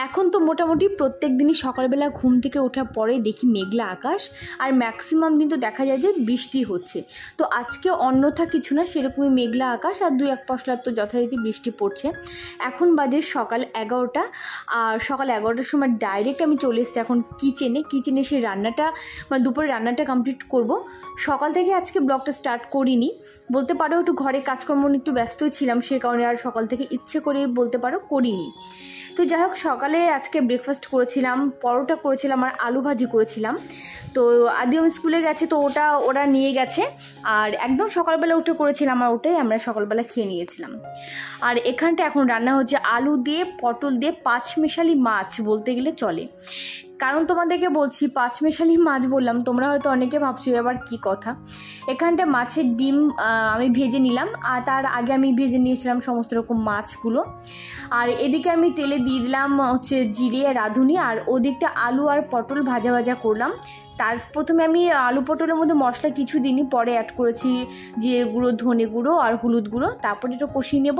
এখন তো মোটামুটি প্রত্যেক দিনই সকালবেলা ঘুম থেকে ওঠার পরে দেখি মেঘলা আকাশ, আর ম্যাক্সিমাম দিন তো দেখা যায় যে বৃষ্টি হচ্ছে। তো আজকে অন্যথা কিছু না, সেরকমই মেঘলা আকাশ আর 2-1 পশলার তো যথারীতি বৃষ্টি পড়ছে। এখন বাজে সকাল 11টা, আর সকাল 11টার সময় ডাইরেক্ট আমি চলে এসেছি এখন কিচেনে সেই রান্নাটা, মানে দুপুরে রান্নাটা কমপ্লিট করব। সকাল থেকে আজকে ব্লগটা স্টার্ট করিনি, বলতে পারো একটু ঘরে কাজকর্ম একটু ব্যস্তই ছিলাম, সেই কারণে আর সকাল থেকে ইচ্ছে করে বলতে পারো করিনি। তো যাই হোক, সকালে আজকে ব্রেকফাস্ট করেছিলাম, পরোটা করেছিলাম আর আলু ভাজি করেছিলাম। তো আদিম স্কুলে গেছে, তো ওরা নিয়ে গেছে, আর একদম সকালবেলা উঠে করেছিলাম, আর ওটাই আমরা সকালবেলা খেয়ে নিয়েছিলাম। আর এখানটা এখন রান্না হচ্ছে আলু দিয়ে পটল দিয়ে পাঁচমেশালি মাছ বলতে গেলে চলে। কারণ তোমাদেরকে বলছি, পাঁচমেশালি মাছ বললাম, তোমরা হয়তো অনেকে ভাবছো এবার কি কথা। এখানটা মাছের ডিম আমি ভেজে নিলাম, আর তার আগে আমি ভেজে নিয়েছিলাম সমস্ত রকম মাছগুলো। আর এদিকে আমি তেলে দিয়ে দিলাম হচ্ছে জিরে রাঁধুনি, আর ওদিকটা আলু আর পটল ভাজা করলাম। তার প্রথমে আমি আলু পটলের মধ্যে মশলা কিছু দিনই পরে অ্যাড করেছি, জিরে গুঁড়ো, ধনে গুঁড়ো আর হলুদ গুঁড়ো, তারপরে এটা কষিয়ে নেব।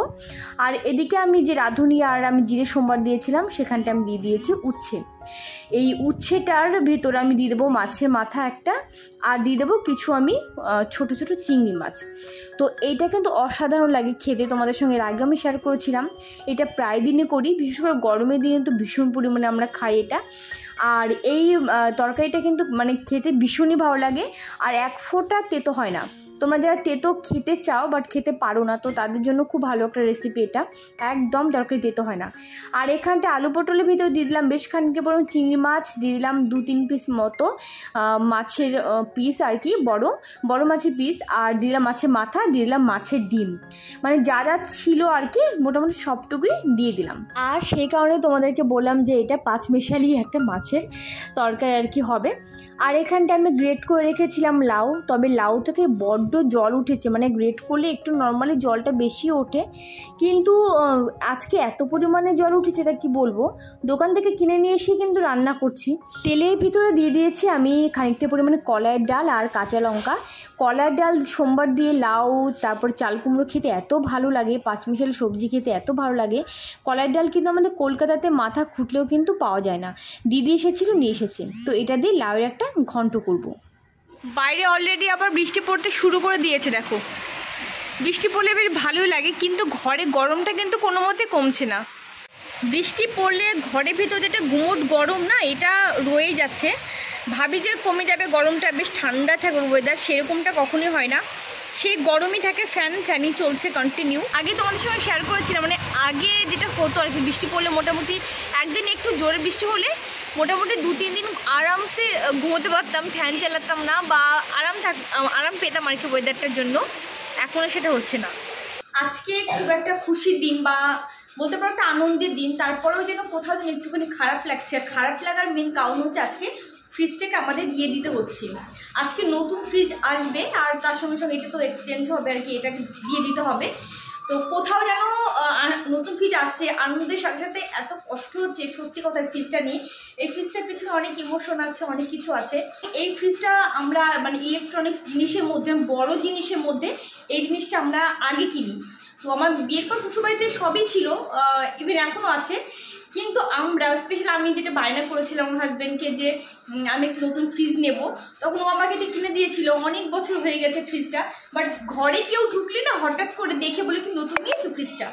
আর এদিকে আমি যে রাঁধুনি আর আমি জিরে সোমবার দিয়েছিলাম, সেখানটা আমি দিয়ে দিয়েছি উচ্ছে। এই উচ্ছেটার ভেতরে আমি দিয়ে দেবো মাছের মাথা একটা, আর দিয়ে দেবো কিছু আমি ছোট ছোট চিংড়ি মাছ। তো এইটা কিন্তু অসাধারণ লাগে খেতে, তোমাদের সঙ্গে এর আগে আমি শেয়ার করেছিলাম। এটা প্রায় দিনে করি, বিশেষ করে গরমের দিনে তো ভীষণ পরিমাণে আমরা খাই এটা। আর এই তরকারিটা কিন্তু মানে খেতে ভীষণই ভালো লাগে, আর এক ফোঁটা তেতো হয় না। তোমরা যারা তেতো খেতে চাও বাট খেতে পারো না, তো তাদের জন্য খুব ভালো একটা রেসিপি এটা, একদম তরকারি তেতো হয় না। আর এখানটা আলু পটলের ভিতরে দিয়ে দিলাম বেশ খানিকটা পরিমাণ চিংড়ি মাছ, দিয়ে দিলাম 2-3 পিস মতো মাছের পিস আর কি, বড় মাছের পিস, আর দিলাম মাছের মাথা, দিয়ে দিলাম মাছের ডিম, মানে যা যা ছিল আর কি মোটামুটি সবটুকুই দিয়ে দিলাম। আর সেই কারণে তোমাদেরকে বললাম যে এটা পাঁচমেশালি একটা মাছের তরকারি আর কি হবে। আর এখানটা আমি গ্রেট করে রেখেছিলাম লাউ, তবে লাউ থেকে বড্ড জল উঠেছে, মানে গ্রেট করলে একটু নর্মালি জলটা বেশি ওঠে, কিন্তু আজকে এত পরিমাণে জল উঠেছে এটা কি বলবো। দোকান থেকে কিনে নিয়ে এসে কিন্তু রান্না করছি। তেলের ভিতরে দিয়ে দিয়েছি আমি খানিকটা পরিমাণে কলাইয়ের ডাল আর কাঁচা লঙ্কা। কলাইয়ের ডাল সোমবার দিয়ে লাউ, তারপর চাল কুমড়ো খেতে এত ভালো লাগে, পাঁচমিশালি সবজি খেতে এত ভালো লাগে। কলাইয়ের ডাল কিন্তু আমাদের কলকাতাতে মাথা খুঁটলেও কিন্তু পাওয়া যায় না, দিদি এসেছিল নিয়ে এসেছে। তো এটা দিয়ে লাউয়ের একটা ঘন্ট করব। বাইরে অলরেডি আবার বৃষ্টি পড়তে শুরু করে দিয়েছে, দেখো বৃষ্টি পড়লে বেশ ভালোই লাগে, কিন্তু ঘরে গরমটা কিন্তু কোনো মতে কমছে না। বৃষ্টি পড়লে ঘরের ভিতর যেটা গুমোট গরম না, এটা রয়ে যাচ্ছে। ভাবি যে কমে যাবে গরমটা, বেশ ঠান্ডা থাকবে ওয়েদার, সেরকমটা কখনোই হয় না, সেই গরমই থাকে, ফ্যানই চলছে কন্টিনিউ। আগে তোমাদের সঙ্গে শেয়ার করেছিলাম, মানে আগে যেটা হতো আর কি, বৃষ্টি পড়লে মোটামুটি একদিন একটু জোরে বৃষ্টি হলে মোটামুটি 2-3 দিন আরামসে ঘুমোতে পারতাম, ফ্যান চালাতাম না, বা আরাম পেতাম আর কি ওয়েদারটার জন্য। এখন সেটা হচ্ছে না। আজকে খুব একটা খুশির দিন, বা বলতে পারো একটা আনন্দের দিন, তারপরেও যেন কোথাও যেন একটুখানি খারাপ লাগছে। আর খারাপ লাগার মেন কারণ হচ্ছে আজকে ফ্রিজটাকে আমাদের দিয়ে দিতে হচ্ছে। আজকে নতুন ফ্রিজ আসবে, আর তার সঙ্গে সঙ্গে এটা তো এক্সচেঞ্জ হবে আর কি, এটাকে দিয়ে দিতে হবে। তো কোথাও যেন নতুন ফ্রিজ আসছে, আনন্দের সাথে সাথে এত কষ্ট হচ্ছে সত্যি কথা ফ্রিজটা নিয়ে। এই ফ্রিজটার পিছনে অনেক ইমোশন আছে, অনেক কিছু আছে। এই ফ্রিজটা আমরা মানে ইলেকট্রনিক্স জিনিসের মধ্যে, বড় জিনিসের মধ্যে এই জিনিসটা আমরা আগে কিনি। তো আমার বিয়ের পর শ্বশুরবাড়িতে সবই ছিল, ইভেন এখনও আছে, কিন্তু আমরা স্পেশালি আমি যেটা বায়না করেছিলাম আমার হাজব্যান্ডকে যে আমি একটু নতুন ফ্রিজ নেব, তখন ও আমাকে এটা কিনে দিয়েছিল। অনেক বছর হয়ে গেছে ফ্রিজটা, বাট ঘরে কেউ ঢুকলে না হঠাৎ করে দেখে বলে কি নতুন নিয়েছো ফ্রিজটা,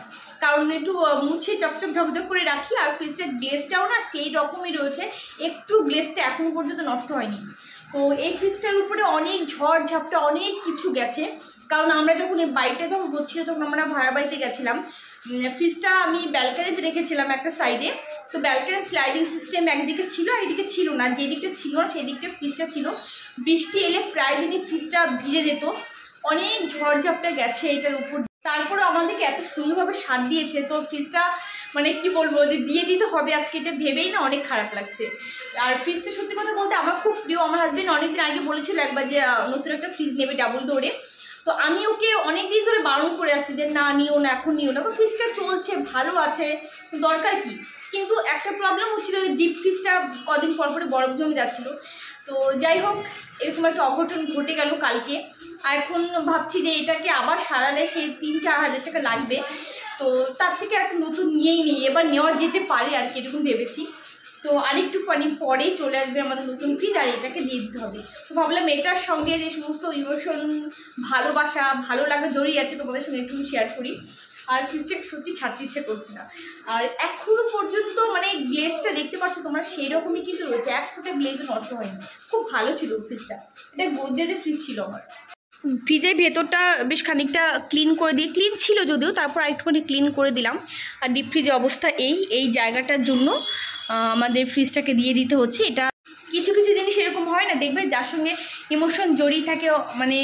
কারণ একটু মুছে চকচক ঝকঝক করে রাখি। আর ফ্রিজটার গ্লেজটাও না সেই রকমই রয়েছে, একটু গ্লেজটা এখনো পর্যন্ত নষ্ট হয়নি। তো এই ফ্রিজটার উপরে অনেক ঝড় ঝাপটা অনেক কিছু গেছে, কারণ আমরা যখন এই বাড়িটা যখন হচ্ছিল তখন আমরা ভাড়া বাড়িতে গেছিলাম। ফ্রিজটা আমি ব্যালকানিতে রেখেছিলাম একটা সাইডে, তো ব্যালকানির স্লাইডিং সিস্টেম একদিকে ছিল, একদিকে ছিল না, যে দিকটা ছিল না সেই দিকটা ফ্রিজটা ছিল। বৃষ্টি এলে প্রায় দিনই ফ্রিজটা ভিজে যেত, অনেক ঝড়ঝাপটা গেছে এটার উপর। তারপরে আমাদেরকে এত সুন্দরভাবে সাথ দিয়েছে, তো ফ্রিজটা মানে কি বলবো, যে দিয়ে দিতে হবে আজকে, এটা ভেবেই না অনেক খারাপ লাগছে। আর ফ্রিজটা সত্যি কথা বলতে আমার খুব প্রিয়। আমার হাজবেন্ড অনেকদিন আগে বলেছিল একবার যে নতুন একটা ফ্রিজ নেবে ডাবল ডোরে, তো আমি ওকে অনেক দিন ধরে বারণ করে আসছি যে না নিও না, এখন নিও না। ফ্রিজটা চলছে, ভালো আছে, দরকার কি। কিন্তু একটা প্রবলেম হচ্ছিল যে ডিপ ফ্রিজটা কদিন পর পরে বরফ জমে যাচ্ছিলো। তো যাই হোক, এরকম একটা অঘটন ঘটে গেল কালকে। আর এখন ভাবছি যে এটাকে আবার সারালে সেই 3-4 হাজার টাকা লাগবে। তো তার থেকে একটা নতুন নিয়েই নিই, এবার নেওয়া যেতে পারে আর কি, এরকম ভেবেছি। তো আরেকটুখানি পরেই চলে আসবে আমাদের নতুন ফ্রিজ, আর এটাকে দিয়ে দিতে হবে। তো ভাবলাম এটার সঙ্গে যে সমস্ত ইমোশন, ভালোবাসা, ভালো লাগা জড়িয়ে আছে তোমাদের সঙ্গে একটু শেয়ার করি। আর ফ্রিজটাকে সত্যি ছাড়তে ইচ্ছে করছে না। আর এখনো পর্যন্ত মানে গ্লেজটা দেখতে পাচ্ছ তোমরা, সেই রকমই কিন্তু রয়েছে, এক ফোঁটা গ্লেজও নষ্ট হয়নি, খুব ভালো ছিল ফ্রিজটা। এটা গোদরেজের ফ্রিজ ছিল আমার। ফ্রিজের ভেতরটা বেশ খানিকটা ক্লিন করে দিয়ে, ক্লিন ছিল যদিও, তারপর একটুখানি ক্লিন করে দিলাম। আর ডিপ ফ্রিজের অবস্থা এই জায়গাটার জন্য আমাদের ফ্রিজটাকে দিয়ে দিতে হচ্ছে। এটা কিছু কিছু জিনিস এরকম হয় না, দেখবে যার সঙ্গে ইমোশন জড়িয়ে থাকে মানে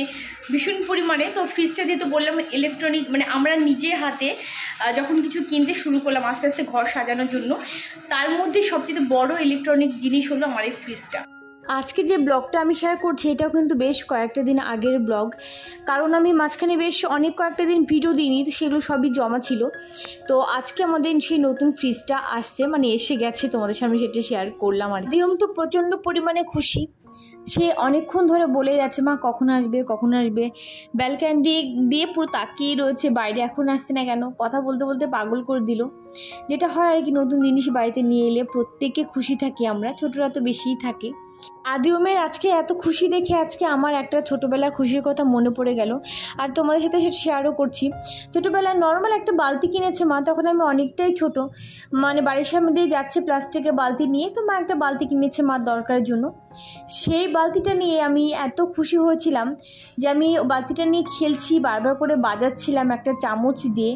ভীষণ পরিমাণে। তো ফ্রিজটা যেহেতু বললাম ইলেকট্রনিক, মানে আমরা নিজের হাতে যখন কিছু কিনতে শুরু করলাম আস্তে আস্তে ঘর সাজানোর জন্য, তার মধ্যে সবচেয়ে বড় ইলেকট্রনিক জিনিস হলো আমার এই ফ্রিজটা। আজকে যে ব্লগটা আমি শেয়ার করছি এটাও কিন্তু বেশ কয়েকটা দিন আগের ব্লগ, কারণ আমি মাঝখানে বেশ অনেক কয়েকটা দিন ভিডিও দিইনি, তো সেগুলো সবই জমা ছিল। তো আজকে আমাদের সেই নতুন ফ্রিজটা আসছে, মানে এসে গেছে, তোমাদের সামনে সেটা শেয়ার করলাম। আর দিয়ম তো প্রচণ্ড পরিমাণে খুশি, সে অনেকক্ষণ ধরে বলে যাচ্ছে মা কখন আসবে কখন আসবে, ব্যালকানি দিয়ে পুরো তাকিয়ে রয়েছে বাইরে, এখন আসছে না কেন, কথা বলতে বলতে পাগল করে দিল। যেটা হয় আর কি, নতুন জিনিস বাড়িতে নিয়ে এলে প্রত্যেকে খুশি থাকি আমরা, ছোটরা তো বেশিই থাকে। আদিওমের আজকে এত খুশি দেখে আজকে আমার একটা ছোটোবেলার খুশির কথা মনে পড়ে গেল, আর তোমাদের সাথে সেটা শেয়ারও করছি। ছোটোবেলায় নর্মাল একটা বালতি কিনেছে মা, তখন আমি অনেকটাই ছোট, মানে বাড়ির সামনে দিয়ে যাচ্ছে প্লাস্টিকের বালতি নিয়ে, তো মা একটা বালতি কিনেছে মার দরকারের জন্য। সেই বালতিটা নিয়ে আমি এত খুশি হয়েছিলাম যে আমি বালতিটা নিয়ে খেলছি, বারবার করে বাজাচ্ছিলাম একটা চামচ দিয়ে,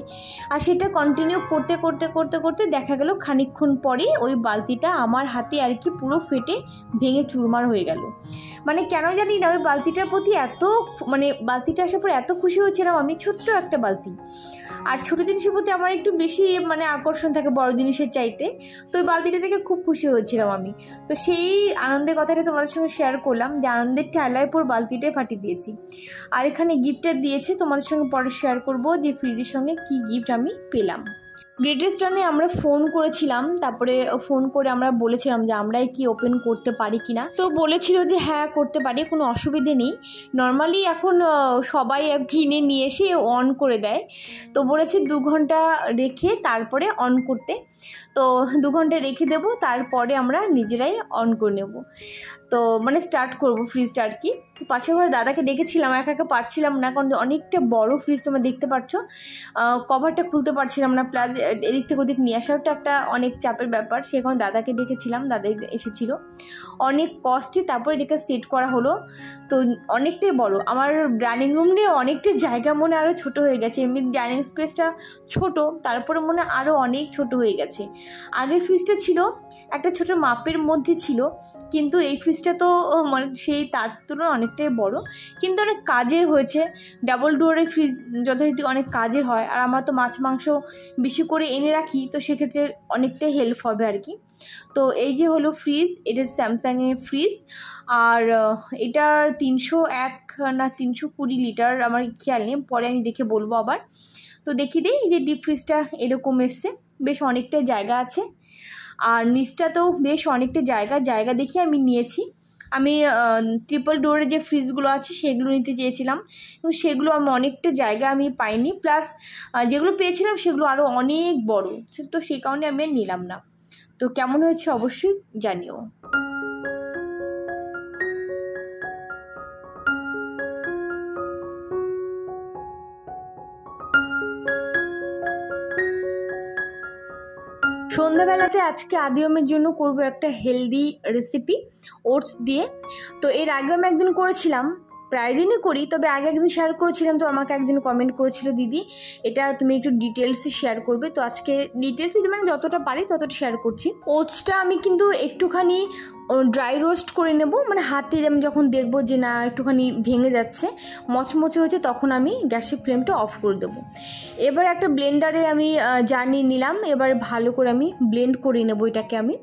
আর সেটা কন্টিনিউ করতে করতে করতে করতে দেখা গেল খানিকক্ষণ পরে ওই বালতিটা আমার হাতে আর কি পুরো ফেটে ভেঙে চুরমার হয়ে গেল। মানে কেন জানি না ওই বালতিটার প্রতি এত, মানে বালতিটা আসার পর এত খুশি হয়েছিলাম আমি, ছোট্ট একটা বালতি। আর ছোটো জিনিসের প্রতি আমার একটু বেশি মানে আকর্ষণ থাকে বড় জিনিসের চাইতে, তো ওই বালতিটা থেকে খুব খুশি হয়েছিলাম আমি। তো সেই আনন্দের কথাটা তোমাদের সঙ্গে শেয়ার করলাম, যে আনন্দের ঠেলায় পুরো বালতিটাই ফাটিয়ে দিয়েছি। আর এখানে গিফটটা দিয়েছে, তোমাদের সঙ্গে পরে শেয়ার করব যে ফ্রিজের সঙ্গে কি গিফট আমি পেলাম। গ্রেট ইস্টার্নে আমরা ফোন করেছিলাম, তারপরে ফোন করে আমরা বলেছিলাম যে আমরা কি ওপেন করতে পারি কিনা, তো বলেছিল যে হ্যাঁ করতে পারি, কোনো অসুবিধে নেই। নর্মালি এখন সবাই কিনে নিয়ে এসে অন করে দেয়, তো বলেছে 2 ঘন্টা রেখে তারপরে অন করতে। তো 2 ঘন্টা রেখে দেবো, তারপরে আমরা নিজেরাই অন করে নেব, তো মানে স্টার্ট করব ফ্রিজটা আর কি। তো পাশে ঘরে দাদাকে ডেকেছিলাম, একা একা পারছিলাম না, কারণ অনেকটা বড় ফ্রিজ তোমরা দেখতে পাচ্ছ, কভারটা খুলতে পারছিলাম না, প্লাস এদিক থেকে ওদিক নিয়ে আসাটা একটা অনেক চাপের ব্যাপার। সেখানে দাদাকে ডেকেছিলাম, দাদা এসেছিল, অনেক কষ্টে তারপরে এটাকে সেট করা হলো। তো অনেকটাই বড়, আমার ডাইনিং রুম নিয়ে অনেকটা জায়গা মনে আরও ছোট হয়ে গেছে, এমনি ডাইনিং স্পেসটা ছোট, তারপরে মনে আরও অনেক ছোট হয়ে গেছে। আগের ফ্রিজটা ছিল একটা ছোট মাপের মধ্যে ছিল, কিন্তু এই ফ্রিজটা তো মানে সেই তার তুলনায় অনেকটাই বড়, কিন্তু অনেক কাজের হয়েছে। ডাবল ডোরের ফ্রিজ যথারীতি অনেক কাজের হয়, আর আমার তো মাছ মাংস বেশি করে এনে রাখি, তো সেক্ষেত্রে অনেকটাই হেল্প হবে আর কি। তো এই যে হলো ফ্রিজ, এটা স্যামসাংয়ের ফ্রিজ, আর এটার 301 না 320 লিটার আমার খেয়াল নেই, পরে আমি দেখে বলবো আবার। তো দেখিয়ে দিই, এই যে ডিপ ফ্রিজটা এরকম এসছে, বেশ অনেকটা জায়গা আছে, আর নিচটাতেও বেশ অনেকটা জায়গা দেখে আমি নিয়েছি। আমি ট্রিপল ডোরের যে ফ্রিজগুলো আছে সেগুলো নিতে চেয়েছিলাম, কিন্তু সেগুলো আমি অনেকটা জায়গা আমি পাইনি, প্লাস যেগুলো পেয়েছিলাম সেগুলো আরও অনেক বড়, তো সেই কারণে আমি নিলাম না। তো কেমন হয়েছে অবশ্যই জানিও। সন্ধ্যাবেলাতে আজকে আদিওমের জন্য করব একটা হেলদি রেসিপি ওটস দিয়ে। তো এর আগে আমি একদিন করেছিলাম, প্রায় দিনই করি, তবে আগে একদিন শেয়ার করেছিলাম, তো আমাকে একজন কমেন্ট করেছিল দিদি এটা তুমি একটু ডিটেলসে শেয়ার করবে, তো আজকে ডিটেলসে মানে যতটা পারি ততটা শেয়ার করছি। ওটসটা আমি কিন্তু একটুখানি ড্রাই রোস্ট করে নেব, মানে হাতে আমি যখন দেখবো যে না একটুখানি ভেঙে যাচ্ছে, মচমচে হচ্ছে, তখন আমি গ্যাসের ফ্লেমটা অফ করে দেবো। এবার একটা ব্লেন্ডারে আমি জানিয়ে নিলাম, এবার ভালো করে আমি ব্লেন্ড করে নেবো এটাকে আমি।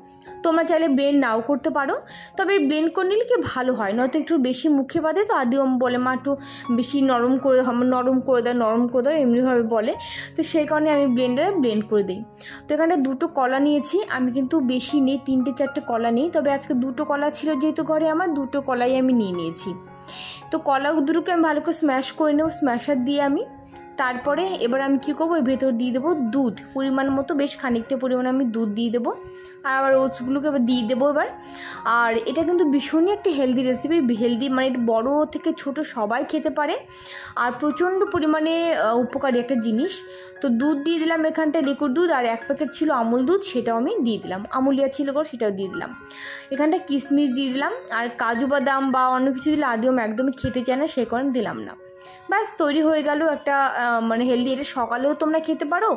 তোমরা চাইলে ব্লেন্ড নাও করতে পারো, তবে ব্লেন্ড করে নিলে কি ভালো হয়, নয়তো একটু বেশি মুখে বাঁধে, তো আদিও বলে মা একটু বেশি নরম করে দাও এমনিভাবে বলে, তো সেই কারণে আমি ব্লেন্ডারে ব্লেন্ড করে দিই। তো এখানে 2টো কলা নিয়েছি আমি, কিন্তু বেশি নেই, 3-4টে কলা নেই, তবে আজকে 2টো কলা ছিল যেহেতু ঘরে আমার, 2টো কলাই আমি নিয়ে নিয়েছি। তো কলা দুটোকে আমি ভালো করে স্ম্যাশ করে নেব, স্ম্যাশার দিয়ে আমি তারপরে এবার আমি কী করবো, এর ভেতর দিয়ে দেবো দুধ, পরিমাণ মতো বেশ খানিকটা পরিমাণে আমি দুধ দিয়ে দেবো, আর আবার ওটসগুলোকে এবার দিয়ে দেবো এবার। আর এটা কিন্তু ভীষণই একটা হেলদি রেসিপি, হেলদি মানে বড় থেকে ছোট সবাই খেতে পারে, আর প্রচণ্ড পরিমাণে উপকারী একটা জিনিস। তো দুধ দিয়ে দিলাম এখানটায়, লিকুইড দুধ, আর 1 প্যাকেট ছিল আমুল দুধ, সেটাও আমি দিয়ে দিলাম, আমুলিয়া ছিল করে সেটাও দিয়ে দিলাম। এখানটা কিশমিশ দিয়ে দিলাম, আর কাজু বাদাম বা অন্য কিছু দিলে আদিও একদমই খেতে চায় না, সে কারণে দিলাম না। ব্যাস তৈরি হয়ে গেল একটা মানে হেলদি। এটা সকালেও তোমরা খেতে পারো,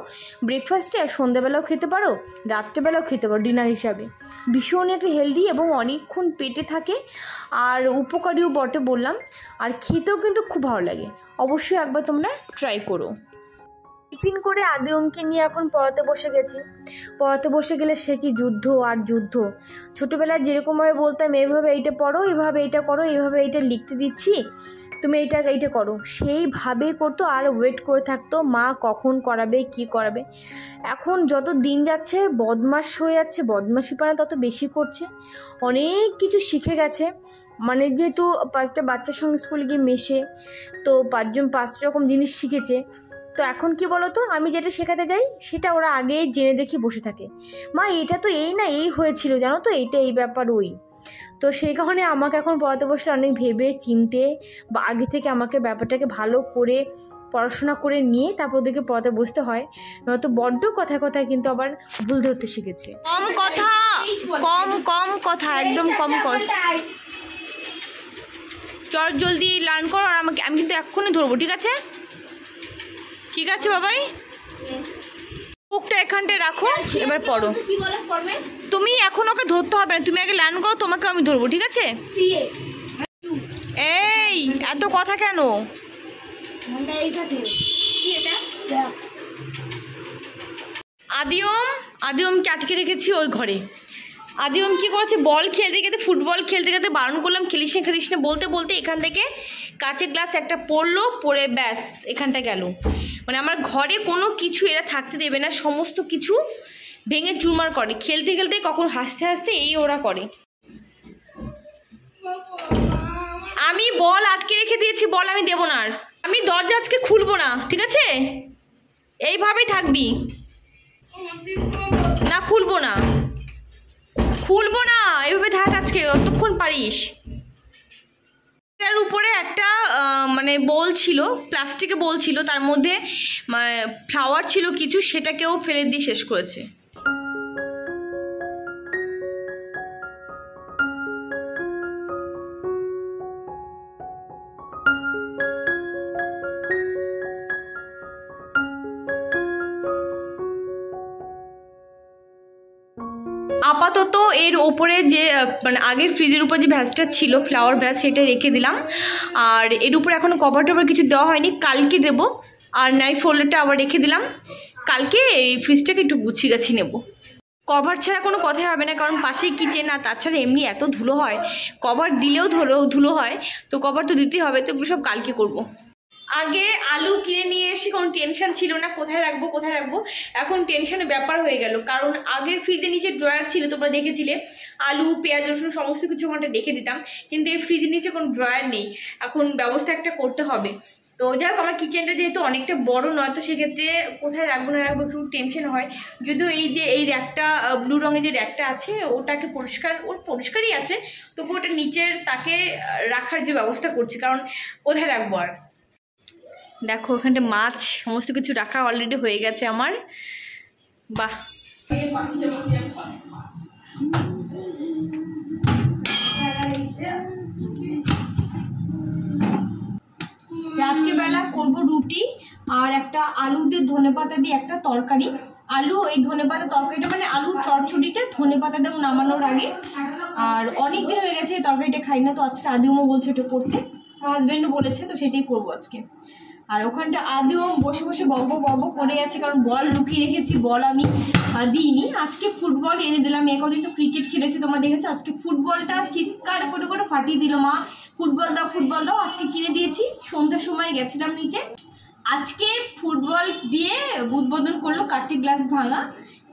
ব্রেকফাস্টে, সন্ধ্যাবেলাও খেতে পারো, রাত্রেবেলাও খেতে পারো ডিনার হিসাবে। ভীষণ একটা হেলদি এবং অনেকক্ষণ পেটে থাকে, আর উপকারীও বটে বললাম, আর খেতেও কিন্তু খুব ভালো লাগে। অবশ্যই একবার তোমরা ট্রাই করো। টিফিন করে আদিওমকে নিয়ে এখন পড়াতে বসে গেছি। পড়াতে বসে গেলে সে কি যুদ্ধ আর যুদ্ধ। ছোটোবেলায় যেরকমভাবে বলতাম এইভাবে এইটা পড়ো, এইভাবে এইটা করো, এইভাবে এইটা লিখতে দিচ্ছি, তুমি এইটা করো, সেইভাবেই করতো, আর ওয়েট করে থাকতো মা কখন করাবে, কি করাবে। এখন যত দিন যাচ্ছে বদমাশ হয়ে যাচ্ছে, বদমাশিপনা তত বেশি করছে, অনেক কিছু শিখে গেছে। মানে যেহেতু 5টা বাচ্চার সঙ্গে স্কুলে গিয়ে মেশে, তো 5 রকম জিনিস শিখেছে। তো এখন কি বলো তো, আমি যেটা শেখাতে যাই সেটা ওরা আগে জেনে দেখে বসে থাকে, মা এটা তো এই না, এই হয়েছিল জানো তো, এইটা এই ব্যাপার ওই। তো সেই কারণে আমাকে এখন পড়াতে বসলে অনেক ভেবে চিনতে বা আগে থেকে আমাকে ব্যাপারটাকে ভালো করে পড়াশোনা করে নিয়ে তারপর ওদেরকে পড়াতে বসতে হয়, নয়তো বড্ড কথায় কথায় কিন্তু আবার ভুল ধরতে শিখেছে। কম কথা একদম কম কথা, চট জলদি লার্ন করো, আর আমি কিন্তু এক্ষুনি ধরবো, ঠিক আছে? ঠিক আছে বাবাই, বুকটা এখানটায় রাখো, এবার পড়ো। তুমি এখন ওকে ধরতে হবে না, তুমি আগে লার্ন করো, তোমাকে আমি ধরবো, ঠিক আছে? এই এত কথা কেন? আদিওমকে আটকে রেখেছি ওই ঘরে। আদিওম কি করেছে, বল খেলতে খেলতে, ফুটবল খেলতে খেলতে বারণ করলাম খেলিস না বলতে বলতে এখান থেকে কাঁচের গ্লাস একটা পড়লো, পড়ে ব্যাস এখানটা গেল। মানে আমার ঘরে কোনো কিছু এরা থাকতে দেবে না, সমস্ত কিছু ভেঙে চুরমার করে, খেলতে খেলতে কখন হাসতে হাসতে এই ওরা করে। আমি বল আটকে রেখে দিয়েছি, বল আমি দেবো না, আর আমি দরজা আজকে খুলবো না, ঠিক আছে? এইভাবেই থাকবি না, খুলবো না, এইভাবে থাক আজকে যতক্ষণ পারিস। এটার উপরে একটা মানে বোল ছিল, প্লাস্টিকের বোল ছিল, তার মধ্যে মানে ফ্লাওয়ার ছিল কিছু, সেটাকেও ফেলে দিয়ে শেষ করেছে। আপাতত এর ওপরে যে মানে আগের ফ্রিজের উপর যে ভ্যাসটা ছিল, ফ্লাওয়ার ভ্যাস, সেটা রেখে দিলাম। আর এর উপরে এখনও কভার টভার কিছু দেওয়া হয়নি, কালকে দেবো। আর নাইফ হোল্ডারটা আবার রেখে দিলাম, কালকে এই ফ্রিজটাকে একটু গুছিয়ে গাছিয়ে নেবো। কভার ছাড়া কোনো কথাই হবে না, কারণ পাশেই কিচেন, আর তাছাড়া এমনি এত ধুলো হয়, কভার দিলেও ধুলো হয়, তো কভার তো দিতেই হবে, তো এগুলো সব কালকে করবো। আগে আলু কিনে নিয়ে এসে কোনো টেনশন ছিল না কোথায় রাখবো, এখন টেনশনের ব্যাপার হয়ে গেল। কারণ আগের ফ্রিজের নিচে ড্রয়ার ছিল, তোমরা দেখেছিলে, আলু পেঁয়াজ রসুন সমস্ত কিছু ওখানটা রেখে দিতাম, কিন্তু এই ফ্রিজের নিচে কোনো ড্রয়ার নেই, এখন ব্যবস্থা একটা করতে হবে। তো যাই হোক, আমার কিচেনটা যেহেতু অনেকটা বড় নয়, তো সেক্ষেত্রে কোথায় রাখবো না রাখবো একটু টেনশন হয়। যদিও এই র্যাকটা ব্লু রঙের যে র্যাকটা আছে ওটাকে পরিষ্কারই আছে, তবু ওটা নিচের তাকে রাখার যে ব্যবস্থা করছি, কারণ কোথায় রাখবো আর। দেখো ওখানটা মাছ সমস্ত কিছু রাখা অলরেডি হয়ে গেছে আমার। বাহ, রাত্রিবেলা করবো রুটি আর একটা আলু দিয়ে ধনেপাতা দিয়ে একটা তরকারি। আলু এই ধনেপাতা তরকারিটা মানে আলু চচ্চড়িটা ধনেপাতা দিয়ে নামানোর আগে, আর অনেক দিন হয়ে গেছে এই তরকারিটা খাই না, তো আজকে আদিমও বলছে এটা করতে, আমার হাজব্যান্ডও বলেছে, তো সেটাই করবো আজকে। আর ওখানটা আদিও বসে বসে বব করে যাচ্ছে, কারণ বল লুকিয়ে রেখেছি, বল আমি দিইনি। আজকে ফুটবল এনে দিলাম, একদিন তো ক্রিকেট খেলেছি তোমরা দেখেছো, আজকে ফুটবলটা চিৎকার করে ফাটিয়ে দিল, মা ফুটবল দাও, আজকে কিনে দিয়েছি। সন্ধ্যার সময় গেছিলাম নিচে, আজকে ফুটবল দিয়ে উদ্বোধন করলো, কাঁচের গ্লাস ভাঙা,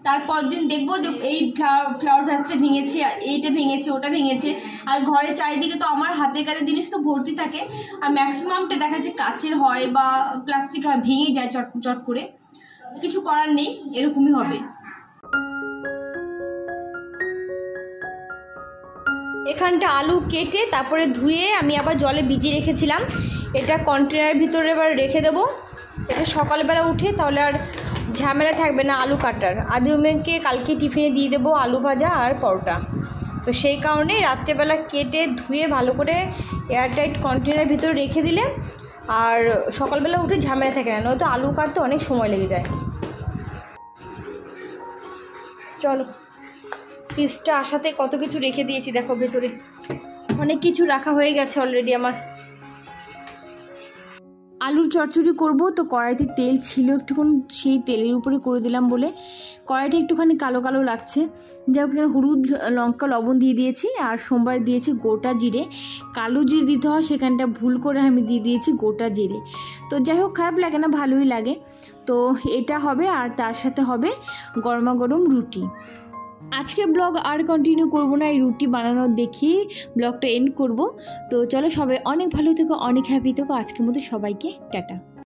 তারপর দিন দেখবো যে এই ফ্লাওয়ার ভ্যাসটা ভেঙেছে, এইটা ভেঙেছে, ওটা ভেঙেছে। আর ঘরের চারিদিকে তো আমার হাতের কাজের জিনিস তো ভর্তি থাকে, আর ম্যাক্সিমামটা দেখা যাচ্ছে কাচের হয় বা প্লাস্টিক হয়, ভেঙে যায় চট চট করে। কিছু করার নেই, এরকমই হবে। এখানটা আলু কেটে তারপরে ধুয়ে আমি আবার জলে ভিজিয়ে রেখেছিলাম। এটা কন্টেনারের ভিতরে এবার রেখে দেবো। এটা সকালবেলা উঠে তাহলে আর ঝামেলা থাকবে না আলু কাটার। আদিমেকে কালকে টিফিনে দিয়ে দেবো আলু ভাজা আর পরোটা। তো সেই কারণে রাত্রেবেলা কেটে ধুয়ে ভালো করে এয়ারটাইট কন্টেনারের ভিতরে রেখে দিলে আর সকালবেলা উঠে ঝামেলা থাকে না, নয়তো আলু কাটতে অনেক সময় লেগে যায়। চলো, ফ্রিজটা আসাতে কত কিছু রেখে দিয়েছি দেখো, ভেতরে অনেক কিছু রাখা হয়ে গেছে অলরেডি আমার। আলুর চচ্চড়ি করব, তো কড়াইতে তেল ছিল একটুখানি, সেই তেলের উপরে করে দিলাম বলে কড়াইটা একটুখানি কালো কালো লাগছে। যাই হোক, হলুদ লঙ্কা লবণ দিয়ে দিয়েছি, আর সোমবার দিয়েছি গোটা জিরে। কালো জিরে দিতে হয়, সেখানটা ভুল করে আমি দিয়ে দিয়েছি গোটা জিরে। তো যাই হোক, খারাপ লাগে না, ভালোই লাগে। তো এটা হবে, আর তার সাথে হবে গরমা গরম রুটি। আজকে ব্লগ আর কন্টিনিউ করব না, এই রুটি বানানোর দেখি ব্লগটা এন্ড করব। তো চলো, সবাই অনেক ভালো থেকো, অনেক হ্যাপি থেকো। আজকের মতো সবাইকে টাটা।